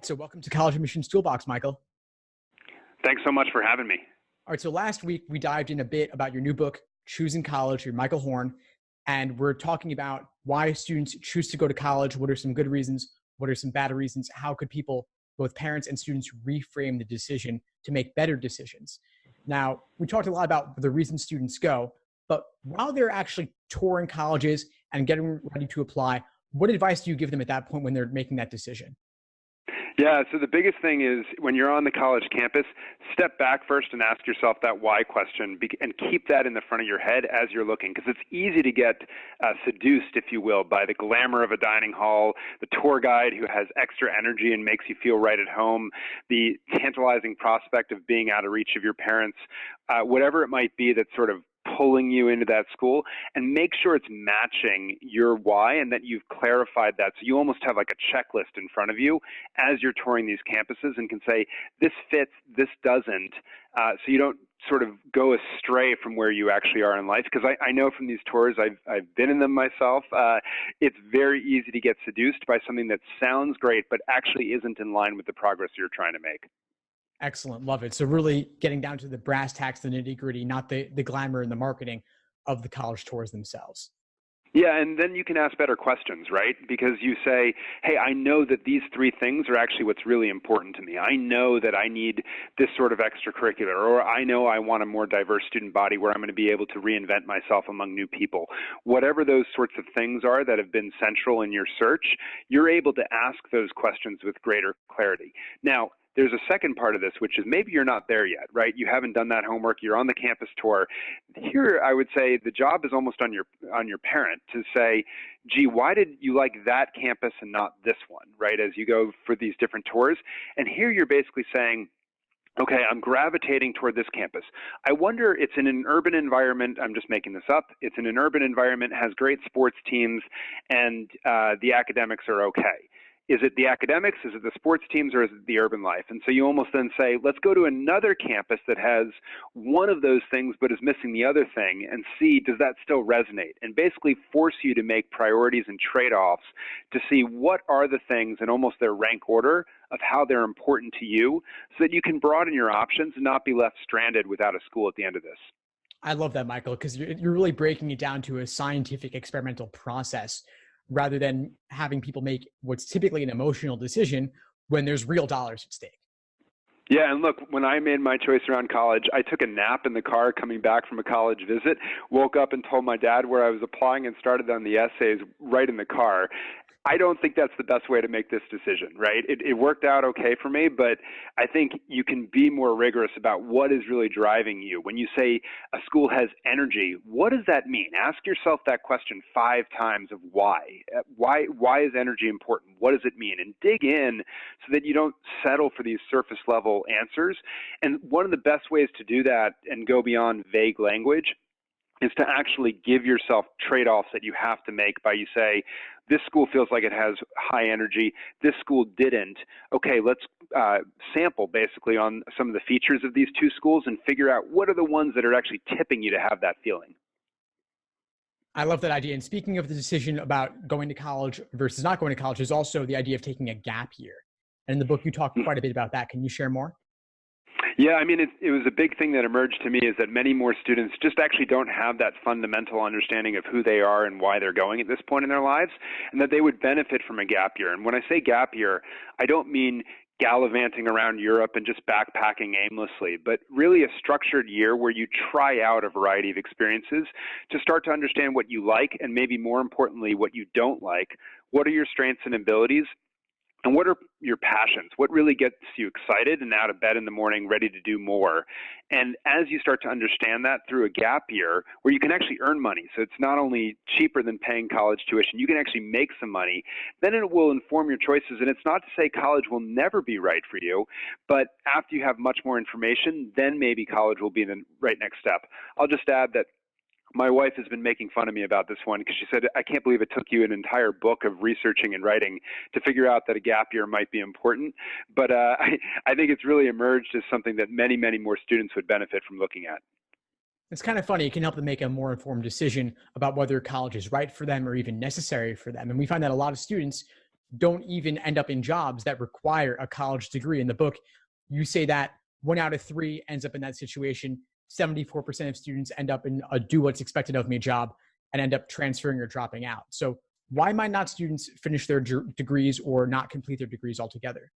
So welcome to College Admissions Toolbox, Michael. Thanks so much for having me. All right, so last week we dived in a bit about your new book, Choosing College, your Michael Horn, and we're talking about why students choose to go to college, what are some good reasons, what are some bad reasons, how could people, both parents and students, reframe the decision to make better decisions. Now, we talked a lot about the reasons students go, but while they're actually touring colleges and getting ready to apply, what advice do you give them at that point when they're making that decision? Yeah, so the biggest thing is when you're on the college campus, step back first and ask yourself that why question and keep that in the front of your head as you're looking, because it's easy to get seduced, if you will, by the glamour of a dining hall, the tour guide who has extra energy and makes you feel right at home, the tantalizing prospect of being out of reach of your parents, whatever it might be that's sort of pulling you into that school, and make sure it's matching your why and that you've clarified that. So you almost have like a checklist in front of you as you're touring these campuses and can say, this fits, this doesn't, so you don't sort of go astray from where you actually are in life. Because I know from these tours, I've been in them myself, it's very easy to get seduced by something that sounds great, but actually isn't in line with the progress you're trying to make. Excellent. Love it. So really getting down to the brass tacks, the nitty gritty, not the glamour and the marketing of the college tours themselves. Yeah, and then you can ask better questions, right? Because you say, hey, I know that these three things are actually what's really important to me. I know that I need this sort of extracurricular, or I know I want a more diverse student body where I'm going to be able to reinvent myself among new people. Whatever those sorts of things are that have been central in your search, you're able to ask those questions with greater clarity. Now, there's a second part of this, which is maybe you're not there yet, right? You haven't done that homework. You're on the campus tour. Here, I would say the job is almost on your parent to say, gee, why did you like that campus and not this one, right? As you go for these different tours. And here you're basically saying, okay, I'm gravitating toward this campus. I wonder, it's in an urban environment. I'm just making this up. It's in an urban environment, has great sports teams, and the academics are okay. Is it the academics, is it the sports teams, or is it the urban life? And so you almost then say, let's go to another campus that has one of those things but is missing the other thing and see, does that still resonate? And basically force you to make priorities and trade-offs to see what are the things in almost their rank order of how they're important to you so that you can broaden your options and not be left stranded without a school at the end of this. I love that, Michael, because you're really breaking it down to a scientific experimental process rather than having people make what's typically an emotional decision when there's real dollars at stake. Yeah, and look, when I made my choice around college, I took a nap in the car coming back from a college visit, woke up and told my dad where I was applying and started on the essays right in the car. I don't think that's the best way to make this decision, right? It worked out okay for me, but I think you can be more rigorous about what is really driving you. When you say a school has energy, what does that mean? Ask yourself that question 5 times of why. Why is energy important? What does it mean? And dig in so that you don't settle for these surface level answers. And one of the best ways to do that and go beyond vague language is to actually give yourself trade-offs that you have to make by you say, this school feels like it has high energy, this school didn't. Okay, let's sample basically on some of the features of these two schools and figure out what are the ones that are actually tipping you to have that feeling. I love that idea. And speaking of the decision about going to college versus not going to college, there's also the idea of taking a gap year. And in the book, you talk quite a bit about that. Can you share more? Yeah, I mean, it was a big thing that emerged to me is that many more students just actually don't have that fundamental understanding of who they are and why they're going at this point in their lives, and that they would benefit from a gap year. And when I say gap year, I don't mean gallivanting around Europe and just backpacking aimlessly, but really a structured year where you try out a variety of experiences to start to understand what you like and maybe more importantly, what you don't like. What are your strengths and abilities? And what are your passions? What really gets you excited and out of bed in the morning, ready to do more? And as you start to understand that through a gap year, where you can actually earn money, so it's not only cheaper than paying college tuition, you can actually make some money, then it will inform your choices. And it's not to say college will never be right for you, but after you have much more information, then maybe college will be the right next step. I'll just add that my wife has been making fun of me about this one because she said, I can't believe it took you an entire book of researching and writing to figure out that a gap year might be important. But I think it's really emerged as something that many, many more students would benefit from looking at. It's kind of funny. It can help them make a more informed decision about whether college is right for them or even necessary for them. And we find that a lot of students don't even end up in jobs that require a college degree. In the book, you say that 1 out of 3 ends up in that situation. 74% of students end up in a do what's expected of me job and end up transferring or dropping out. So why might not students finish their degrees or not complete their degrees altogether?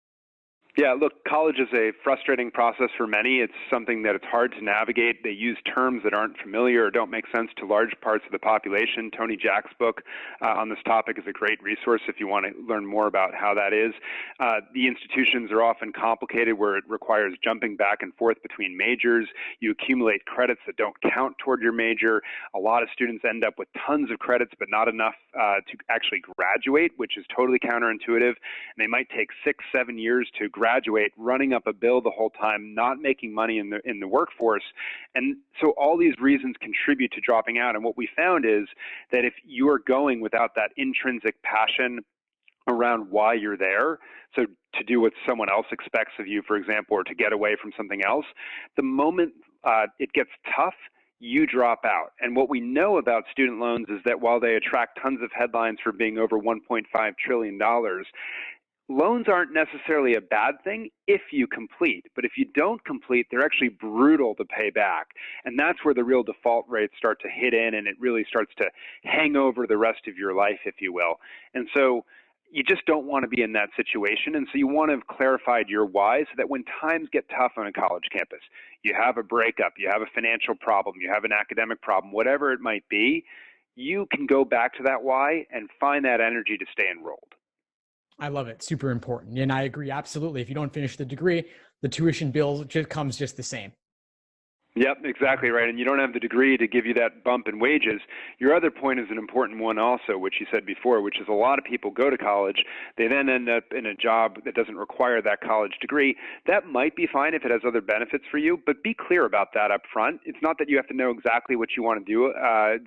Yeah, look, college is a frustrating process for many. It's something that it's hard to navigate. They use terms that aren't familiar or don't make sense to large parts of the population. Tony Jack's book on this topic is a great resource if you want to learn more about how that is. The institutions are often complicated where it requires jumping back and forth between majors. You accumulate credits that don't count toward your major. A lot of students end up with tons of credits but not enough to actually graduate, which is totally counterintuitive. And they might take 6-7 years to graduate, running up a bill the whole time, not making money in the workforce. And so all these reasons contribute to dropping out. And what we found is that if you are going without that intrinsic passion around why you're there, so to do what someone else expects of you, for example, or to get away from something else, the moment it gets tough, you drop out. And what we know about student loans is that while they attract tons of headlines for being over $1.5 trillion, loans aren't necessarily a bad thing if you complete, but if you don't complete, they're actually brutal to pay back. And that's where the real default rates start to hit in, and it really starts to hang over the rest of your life, if you will. And so you just don't want to be in that situation. And so you want to have clarified your why so that when times get tough on a college campus, you have a breakup, you have a financial problem, you have an academic problem, whatever it might be, you can go back to that why and find that energy to stay enrolled. I love it. Super important. And I agree. Absolutely. If you don't finish the degree, the tuition bill comes just the same. Yep, exactly right. And you don't have the degree to give you that bump in wages. Your other point is an important one also, which you said before, which is a lot of people go to college. They then end up in a job that doesn't require that college degree. That might be fine if it has other benefits for you, but be clear about that up front. It's not that you have to know exactly what you want to do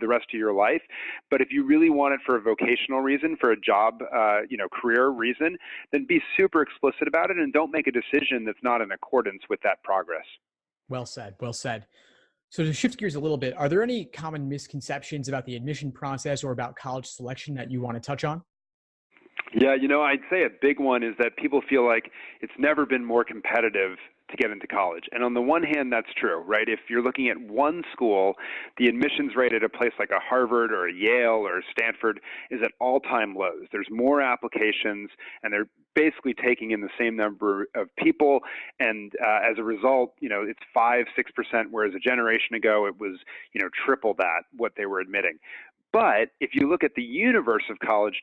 the rest of your life, but if you really want it for a vocational reason, for a job, career reason, then be super explicit about it and don't make a decision that's not in accordance with that progress. Well said. Well said. So to shift gears a little bit, are there any common misconceptions about the admission process or about college selection that you want to touch on? Yeah, I'd say a big one is that people feel like it's never been more competitive to get into college. And on the one hand, that's true, right? If you're looking at one school, the admissions rate at a place like a Harvard or a Yale or a Stanford is at all-time lows. There's more applications, and they're basically taking in the same number of people. And as a result, it's 5-6%, whereas a generation ago, it was, triple that, what they were admitting. But if you look at the universe of college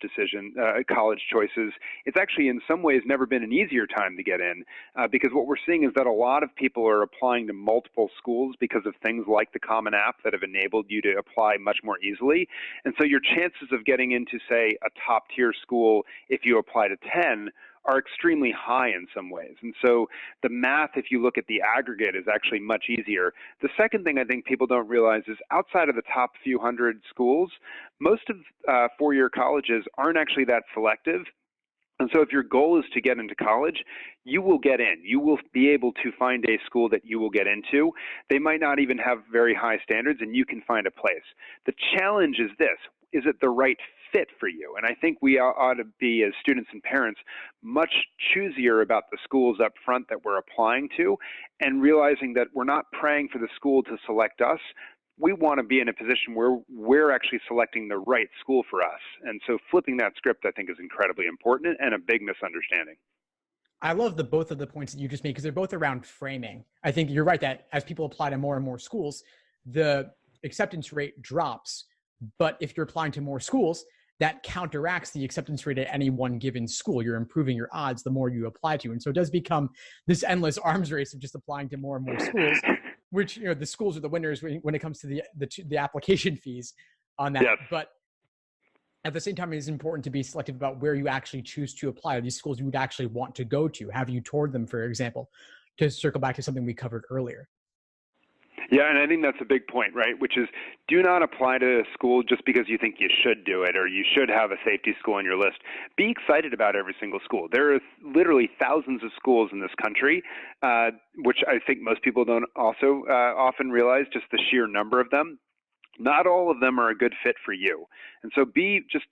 choices, it's actually in some ways never been an easier time to get in because what we're seeing is that a lot of people are applying to multiple schools because of things like the Common App that have enabled you to apply much more easily. And so your chances of getting into, say, a top tier school if you apply to 10 are extremely high in some ways. And so the math, if you look at the aggregate, is actually much easier. The second thing I think people don't realize is outside of the top few hundred schools, most of four-year colleges aren't actually that selective. And so if your goal is to get into college, you will get in. You will be able to find a school that you will get into. They might not even have very high standards, and you can find a place. The challenge is this: is it the right fit for you? And I think we ought to be, as students and parents, much choosier about the schools up front that we're applying to, and realizing that we're not praying for the school to select us. We want to be in a position where we're actually selecting the right school for us. And so flipping that script, I think, is incredibly important and a big misunderstanding. I love both of the points that you just made because they're both around framing. I think you're right that as people apply to more and more schools, the acceptance rate drops. But if you're applying to more schools, that counteracts the acceptance rate at any one given school. You're improving your odds the more you apply to. And so it does become this endless arms race of just applying to more and more schools, which, the schools are the winners when it comes to the application fees on that. Yes. But at the same time, it is important to be selective about where you actually choose to apply. Are these schools you would actually want to go to? Have you toured them, for example, to circle back to something we covered earlier? Yeah, and I think that's a big point, right? Which is, do not apply to a school just because you think you should do it or you should have a safety school on your list. Be excited about every single school. There are literally thousands of schools in this country, which I think most people don't also often realize, just the sheer number of them. Not all of them are a good fit for you. And so be just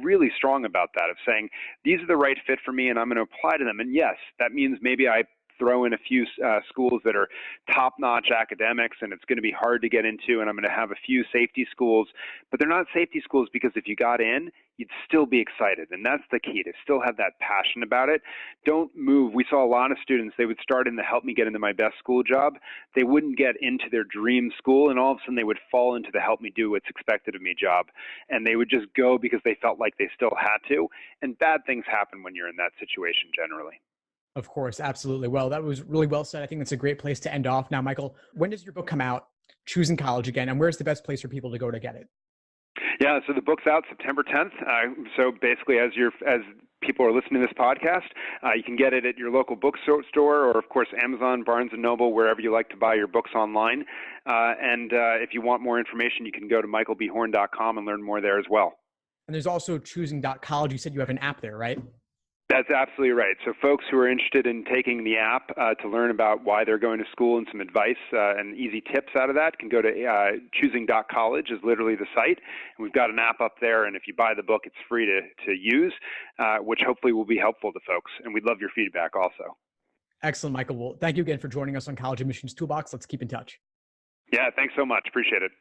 really strong about that, of saying, these are the right fit for me and I'm going to apply to them. And yes, that means maybe I throw in a few schools that are top-notch academics and it's going to be hard to get into, and I'm going to have a few safety schools, but they're not safety schools because if you got in, you'd still be excited. And that's the key, to still have that passion about it. Don't move. We saw a lot of students, they would start in the help me get into my best school job. They wouldn't get into their dream school, and all of a sudden they would fall into the help me do what's expected of me job. And they would just go because they felt like they still had to. And bad things happen when you're in that situation generally. Of course, absolutely. Well, that was really well said. I think that's a great place to end off. Now, Michael, when does your book come out, Choosing College Again, and where's the best place for people to go to get it? Yeah, so the book's out September 10th. So basically, as people are listening to this podcast, you can get it at your local bookstore, or of course Amazon, Barnes & Noble, wherever you like to buy your books online. And if you want more information, you can go to michaelbhorn.com and learn more there as well. And there's also choosing.college. You said you have an app there, right? That's absolutely right. So folks who are interested in taking the app to learn about why they're going to school and some advice and easy tips out of that can go to choosing.college is literally the site. And we've got an app up there, and if you buy the book, it's free to use, which hopefully will be helpful to folks. And we'd love your feedback also. Excellent, Michael. Well, thank you again for joining us on College Admissions Toolbox. Let's keep in touch. Yeah, thanks so much. Appreciate it.